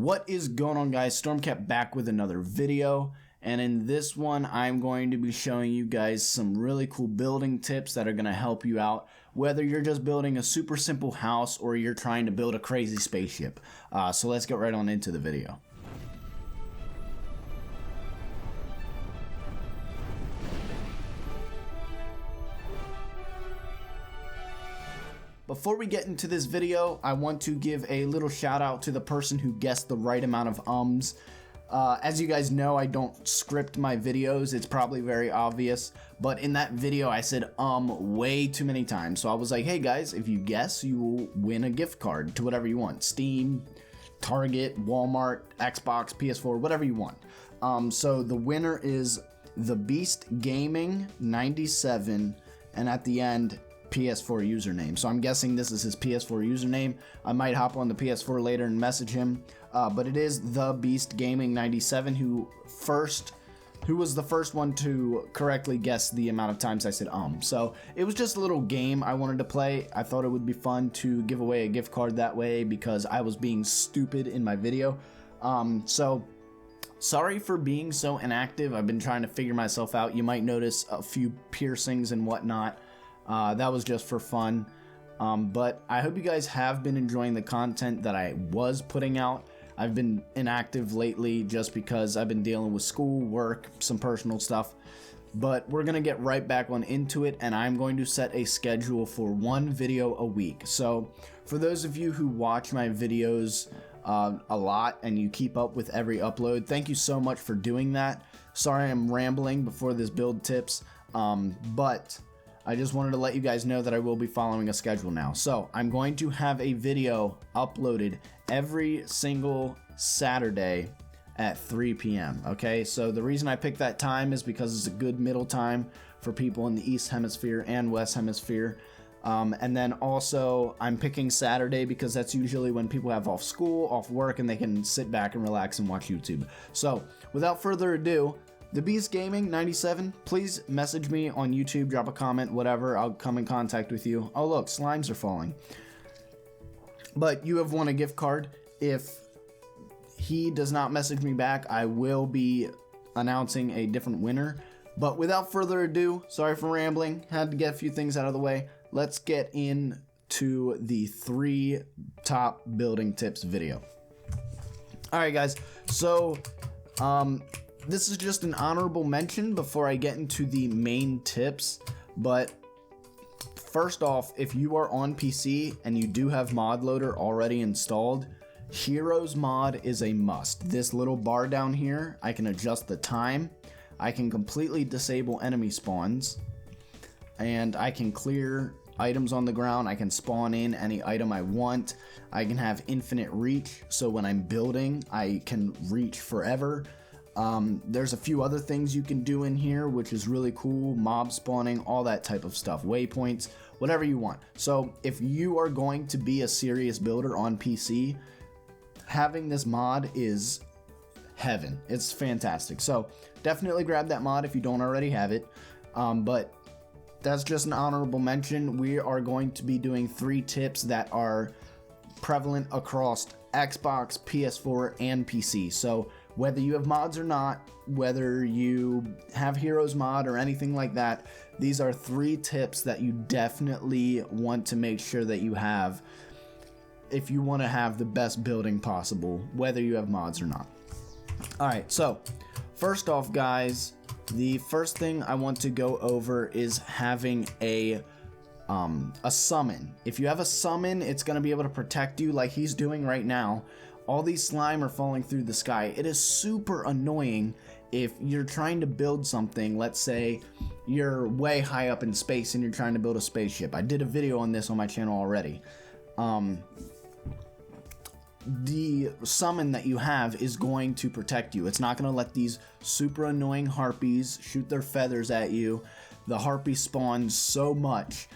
What is going on, guys? Stormcat back with another video, and in this one I'm going to be showing you guys some really cool building tips that are going to help you out, whether you're just building a super simple house or you're trying to build a crazy spaceship. So let's get right on into the video. Before we get into this video, I want to give a little shout out to the person who guessed the right amount of ums. As you guys know, I don't script my videos. It's probably very obvious, but in that video I said way too many times. So I was like, hey guys, if you guess, you will win a gift card to whatever you want. Steam, Target, Walmart, Xbox, PS4, whatever you want. So the winner is The Beast Gaming 97, and at the end, PS4 username. So I'm guessing this is his PS4 username. I might hop on the PS4 later and message him, but it is The Beast Gaming 97 who was the first one to correctly guess the amount of times I said So it was just a little game I wanted to play. I thought it would be fun to give away a gift card that way because I was being stupid in my video. So sorry for being so inactive. I've been trying to figure myself out. You might notice a few piercings and whatnot. That was just for fun, but I hope you guys have been enjoying the content that I was putting out. I've been inactive lately just because I've been dealing with school, work, some personal stuff, but we're gonna get right back on into it, and I'm going to set a schedule for one video a week. So for those of you who watch my videos a lot and you keep up with every upload, thank you so much for doing that. Sorry I'm rambling before this build tips, but I just wanted to let you guys know that I will be following a schedule now. So I'm going to have a video uploaded every single Saturday at 3 p.m. Okay, so the reason I picked that time is because it's a good middle time for people in the East Hemisphere and West Hemisphere. And then also I'm picking Saturday because that's usually when people have off school, off work, and they can sit back and relax and watch YouTube. So without further ado, The Beast Gaming 97, please message me on YouTube, drop a comment, whatever. I'll come in contact with you. Oh look, slimes are falling. But you have won a gift card. If he does not message me back, I will be announcing a different winner. But without further ado, sorry for rambling, had to get a few things out of the way. Let's get into the 3 top building tips video. Alright guys, so this is just an honorable mention before I get into the main tips, but first off, if you are on PC and you do have Mod Loader already installed, Heroes mod is a must. This little bar down here, I can adjust the time, I can completely disable enemy spawns, and I can clear items on the ground. I can spawn in any item I want. I can have infinite reach, so when I'm building, I can reach forever. There's a few other things you can do in here, which is really cool. Mob spawning, all that type of stuff. Waypoints, whatever you want. So if you are going to be a serious builder on PC, having this mod is heaven. It's fantastic. So definitely grab that mod if you don't already have it. But that's just an honorable mention. We are going to be doing 3 tips that are prevalent across Xbox, PS4, and PC. So whether you have mods or not, whether you have Heroes mod or anything like that, these are 3 tips that you definitely want to make sure that you have if you want to have the best building possible, whether you have mods or not. Alright, so first off guys, the first thing I want to go over is having a summon. If you have a summon, it's going to be able to protect you like he's doing right now. All these slime are falling through the sky. It is super annoying if you're trying to build something. Let's say you're way high up in space and you're trying to build a spaceship. I did a video on this on my channel already. The summon that you have is going to protect you. It's not going to let these super annoying harpies shoot their feathers at you. The harpy spawns so much.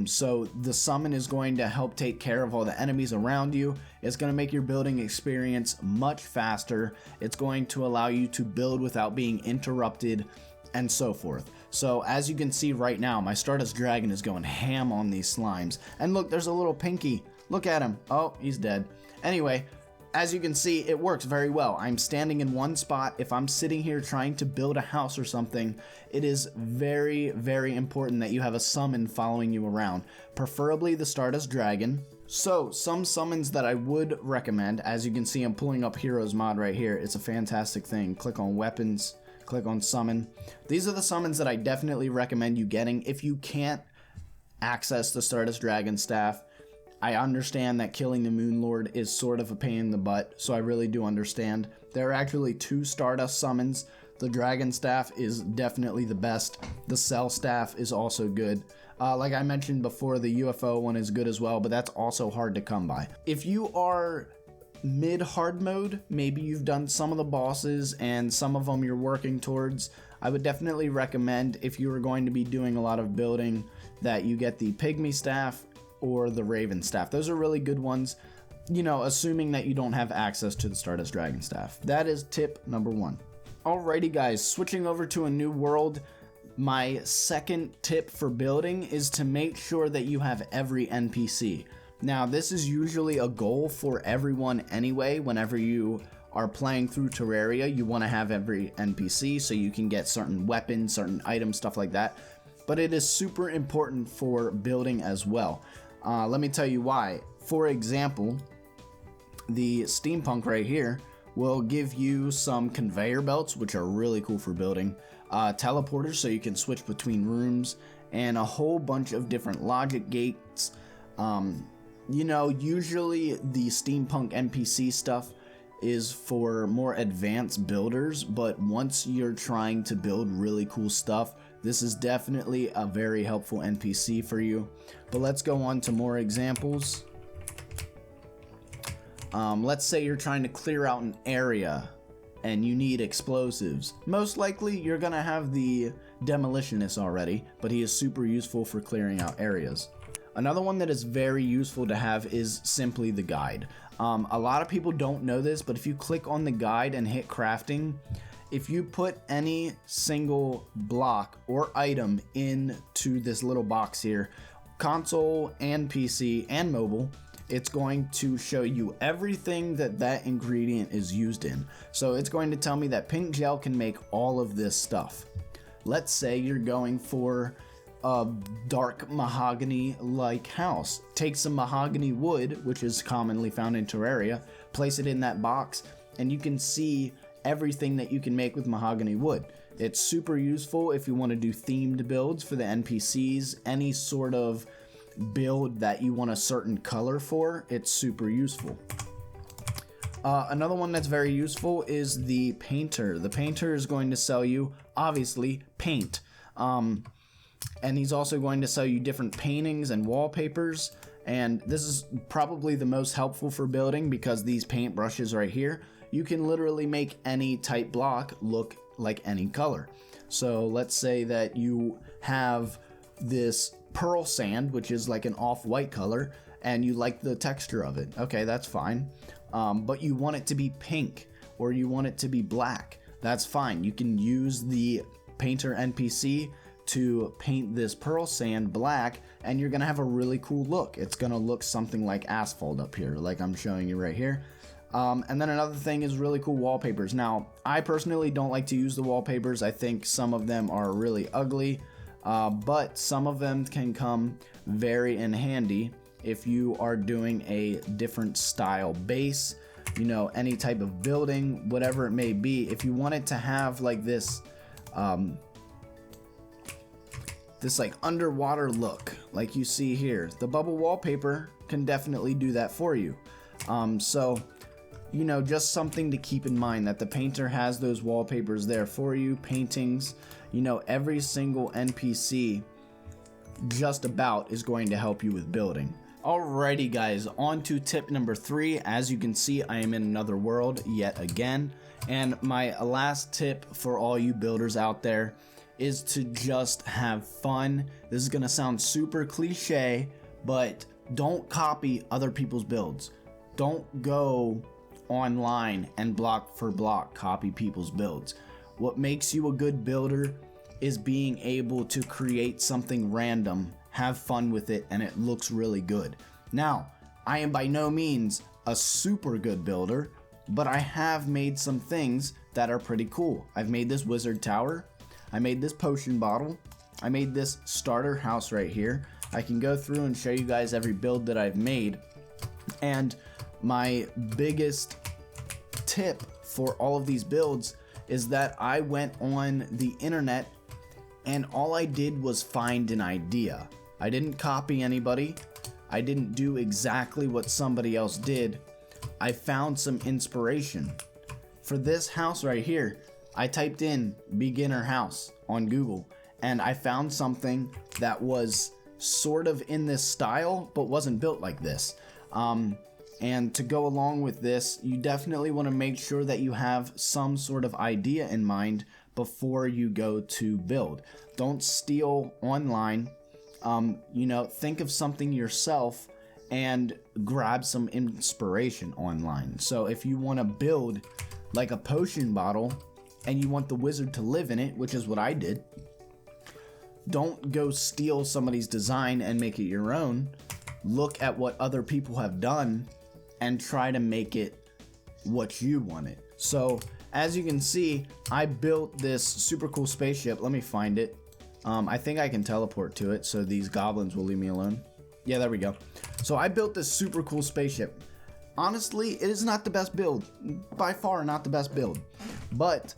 So the summon is going to help take care of all the enemies around you. It's going to make your building experience much faster. It's going to allow you to build without being interrupted and so forth. So as you can see right now, my Stardust Dragon is going ham on these slimes. And look, there's a little pinky. Look at him. Oh, he's dead. Anyway, as you can see, it works very well. I'm standing in one spot. If I'm sitting here trying to build a house or something, it is very, very important that you have a summon following you around, preferably the Stardust Dragon. So some summons that I would recommend, as you can see, I'm pulling up Heroes mod right here. It's a fantastic thing. Click on weapons, click on summon. These are the summons that I definitely recommend you getting if you can't access the Stardust Dragon staff. I understand that killing the Moon Lord is sort of a pain in the butt, so I really do understand. There are actually 2 Stardust summons. The Dragon Staff is definitely the best. The Cell Staff is also good. Like I mentioned before, the UFO one is good as well, but that's also hard to come by. If you are mid-hard mode, maybe you've done some of the bosses and some of them you're working towards, I would definitely recommend, if you are going to be doing a lot of building, that you get the Pygmy Staff or the Raven Staff. Those are really good ones, you know, assuming that you don't have access to the Stardust Dragon Staff. That is tip number 1. Alrighty guys, switching over to a new world, my second tip for building is to make sure that you have every NPC. Now, this is usually a goal for everyone anyway. Whenever you are playing through Terraria, you want to have every NPC so you can get certain weapons, certain items, stuff like that. But it is super important for building as well. Let me tell you why. For example, the steampunk right here will give you some conveyor belts, which are really cool for building, teleporters so you can switch between rooms, and a whole bunch of different logic gates. You know, usually the steampunk NPC stuff is for more advanced builders, but once you're trying to build really cool stuff, this is definitely a very helpful NPC for you. But let's go on to more examples. Let's say you're trying to clear out an area and you need explosives. Most likely you're gonna have the demolitionist already, but he is super useful for clearing out areas. Another one that is very useful to have is simply the guide. A lot of people don't know this, but if you click on the guide and hit crafting, if you put any single block or item into this little box here, console and PC and mobile, it's going to show you everything that that ingredient is used in. So it's going to tell me that pink gel can make all of this stuff. Let's say you're going for a dark mahogany like house. Take some mahogany wood, which is commonly found in Terraria, place it in that box, and you can see everything that you can make with mahogany wood. It's super useful if you want to do themed builds for the NPCs, any sort of build that you want a certain color for, it's super useful. Another one that's very useful is the painter. The painter is going to sell you, obviously, paint. And he's also going to sell you different paintings and wallpapers. And this is probably the most helpful for building because these paint brushes right here, you can literally make any type block look like any color. So let's say that you have this pearl sand, which is like an off-white color, and you like the texture of it. Okay, that's fine. But you want it to be pink or you want it to be black. That's fine. You can use the painter NPC to paint this pearl sand black, and you're gonna have a really cool look. It's gonna look something like asphalt up here, like I'm showing you right here. And then another thing is really cool wallpapers. Now, I personally don't like to use the wallpapers. I think some of them are really ugly, but some of them can come very in handy if you are doing a different style base, you know, any type of building, whatever it may be. If you want it to have like this, this like underwater look like you see here, the bubble wallpaper can definitely do that for you. So, you know, just something to keep in mind that the painter has those wallpapers there for you, paintings. You know, every single NPC just about is going to help you with building. Alrighty guys, on to tip number 3. As you can see, I am in another world yet again. And my last tip for all you builders out there is to just have fun. This is gonna sound super cliche, but don't copy other people's builds. Don't go online and block for block copy people's builds. What makes you a good builder is being able to create something random, have fun with it, and it looks really good. Now, I am by no means a super good builder, but I have made some things that are pretty cool. I've made this wizard tower. I made this potion bottle. I made this starter house right here. I can go through and show you guys every build that I've made. And my biggest tip for all of these builds is that I went on the internet and all I did was find an idea. I didn't copy anybody. I didn't do exactly what somebody else did. I found some inspiration. For this house right here, I typed in beginner house on Google and I found something that was sort of in this style but wasn't built like this. And to go along with this, you definitely want to make sure that you have some sort of idea in mind before you go to build. Don't steal online. Think of something yourself and grab some inspiration online. So if you want to build like a potion bottle and you want the wizard to live in it, which is what I did, don't go steal somebody's design and make it your own. Look at what other people have done and try to make it what you want it. So as you can see, I built this super cool spaceship. Let me find it. I think I can teleport to it so these goblins will leave me alone. Yeah, there we go. So I built this super cool spaceship. Honestly, it is not the best build. By far not the best build. But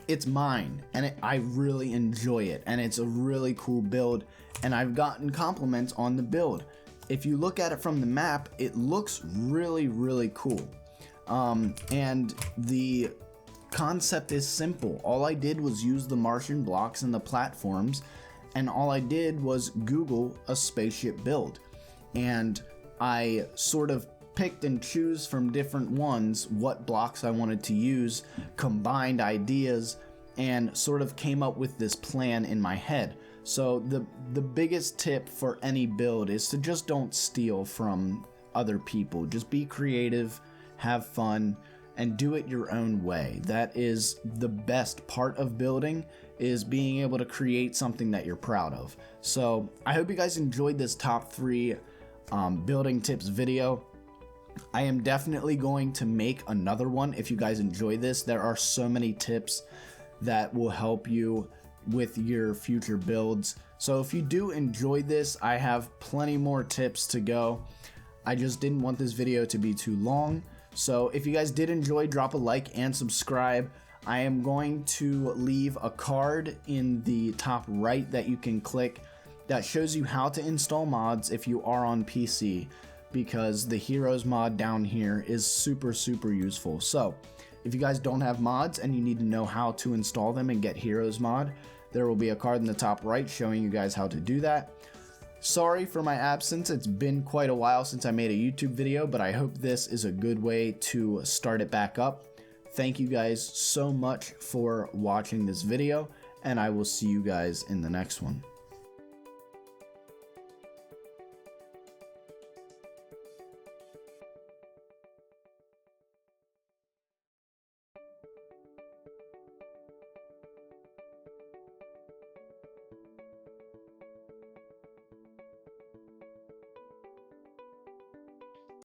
it's mine and I really enjoy it. And it's a really cool build. And I've gotten compliments on the build. If you look at it from the map, it looks really, really cool. And the concept is simple. All I did was use the Martian blocks and the platforms, and all I did was Google a spaceship build. And I sort of picked and choose from different ones what blocks I wanted to use, combined ideas, and sort of came up with this plan in my head. So the biggest tip for any build is to just don't steal from other people. Just be creative, have fun, and do it your own way. That is the best part of building, is being able to create something that you're proud of. So I hope you guys enjoyed this top 3 building tips video. I am definitely going to make another one if you guys enjoy this. There are so many tips that will help you with your future builds. So if you do enjoy this, I have plenty more tips to go. I just didn't want this video to be too long. So if you guys did enjoy, drop a like and subscribe. I am going to leave a card in the top right that you can click that shows you how to install mods if you are on PC, because the Heroes mod down here is super useful. So if you guys don't have mods and you need to know how to install them and get Heroes mod, there will be a card in the top right showing you guys how to do that. Sorry for my absence. It's been quite a while since I made a YouTube video, but I hope this is a good way to start it back up. Thank you guys so much for watching this video, and I will see you guys in the next one.